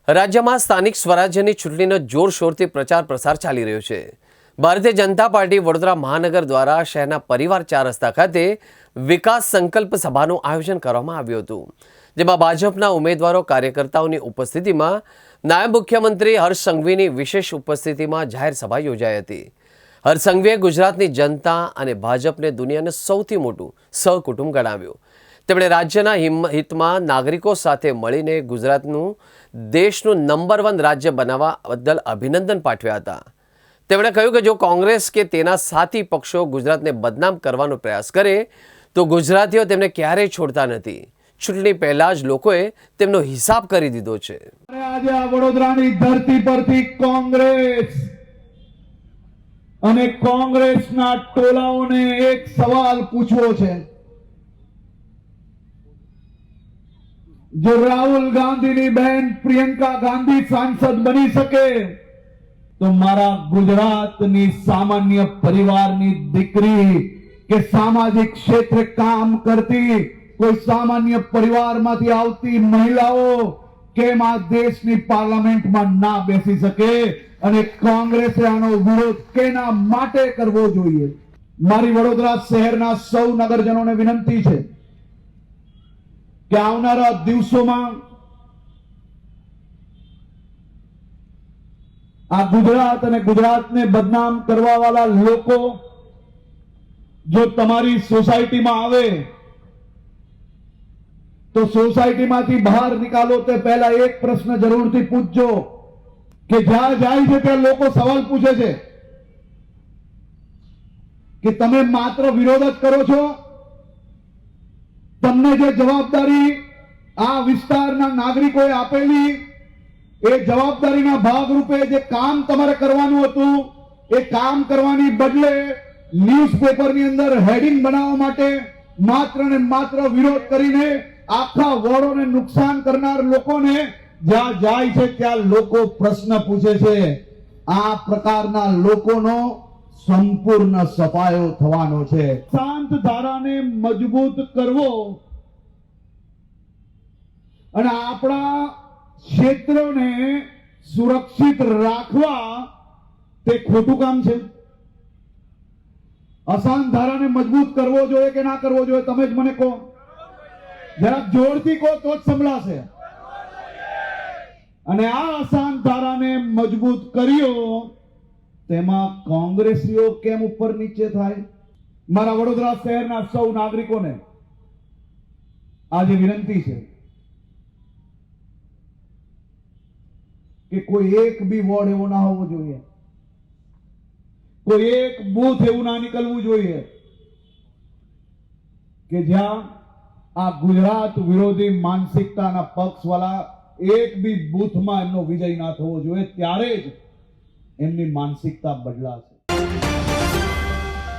રાજ્યમાં સ્થાનિક સ્વરાજ્યની ચૂંટણીનો જોરશોરથી પ્રચાર પ્રસાર ચાલી રહ્યો છે। ભારતીય જનતા પાર્ટી વડોદરા મહાનગર દ્વારા શહેરના પરિવાર 4 રસ્તા ખાતે વિકાસ સંકલ્પ સભાનું આયોજન કરવામાં આવ્યું હતું, જેમાં ભાજપના ઉમેદવારો કાર્યકર્તાઓની ઉપસ્થિતિમાં નાયબ મુખ્યમંત્રી હર્ષ સંઘવીની વિશેષ ઉપસ્થિતિમાં જાહેર સભા યોજાઈ હતી। હર્ષ સંઘવીએ ગુજરાતની જનતા અને ભાજપને દુનિયાનું સૌથી મોટું સહકુટુંબ ગણાવ્યું। તેમણે રાજ્યના હિતમાં નાગરિકો સાથે મળીને ગુજરાતનું દેશનું નંબર 1 રાજ્ય બનાવવા બદલ અભિનંદન પાઠવ્યા હતા। તેમણે કહ્યું કે જો કોંગ્રેસ કે તેના સાથી પક્ષો ગુજરાતને બદનામ કરવાનો પ્રયાસ કરે તો ગુજરાતીઓ તેમને ક્યારેય છોડતા નથી। ચૂંટણી પહેલા જ લોકોએ તેમનો હિસાબ કરી દીધો છે। આજે આ વડોદરાની ધરતી પરથી કોંગ્રેસ અને કોંગ્રેસના ટોળાઓને એક સવાલ પૂછવો છે। જો રાહુલ ગાંધીની બહેન પ્રિયંકા ગાંધી સાંસદ બની શકે તો મારા ગુજરાતની સામાન્ય પરિવારની દીકરી કે સામાજિક ક્ષેત્રે કામ કરતી કોઈ સામાન્ય પરિવારમાંથી આવતી મહિલાઓ કેમ આ દેશની પાર્લામેન્ટમાં ના બેસી શકે અને કોંગ્રેસે આનો વિરોધ કેના માટે કરવો જોઈએ? મારી વડોદરા શહેરના સૌ નગરજનોને વિનંતી છે કે આવનારા દિવસોમાં આ ગુજરાત અને ગુજરાતને બદનામ કરવા વાળા લોકો જો તમારી સોસાયટીમાં આવે તો સોસાયટીમાંથી બહાર નિકાલો તે પહેલા એક પ્રશ્ન જરૂરથી પૂછજો કે જ્યાં જાય છે ત્યાં લોકો સવાલ પૂછે છે કે તમે માત્ર વિરોધ જ કરો છો? તમને જે જવાબદારી આ વિસ્તારના નાગરિકોએ આપેલી એ જવાબદારીના ભાગરૂપે જે કામ તમારે કરવાનું હતું એ કામ કરવાની બદલે ન્યૂઝપેપરની અંદર હેડિંગ બનાવવા માટે માત્ર ને માત્ર વિરોધ કરીને આખા વોર્ડોને નુકસાન કરનાર લોકોને જ્યાં જાય છે ત્યાં લોકો પ્રશ્ન પૂછે છે। આ પ્રકારના લોકોનો સંપૂર્ણ સફાયો થવાનો છે। શાંત ધારાને મજબૂત કરવો અને આપણા ક્ષેત્રોને સુરક્ષિત રાખવા તે ખોટું કામ છે। અશાંત ધારાને મજબૂત કરવો જોઈએ કે ના કરવો જોઈએ? તમે જ મને કહો, જરાક જોરથી કહો તો જ સંભળાશે। અને આ અશાંત ધારાને મજબૂત કર્યો તેમાં કોંગ્રેસીઓ કેમ ઉપર નીચે થાય? મારા વડોદરા શહેરના સૌ નાગરિકોને આજે વિનંતી છે કે કોઈ એક બી વોર્ડ એવો ના હોવો જોઈએ, કોઈ એક બૂથ એવું ના નીકળવું જોઈએ કે જ્યાં આ ગુજરાત વિરોધી માનસિકતાના પક્ષવાળા એક બી બૂથમાં એમનો વિજય ના થવો જોઈએ। ત્યારે જ એમની માનસિકતા બદલાશે।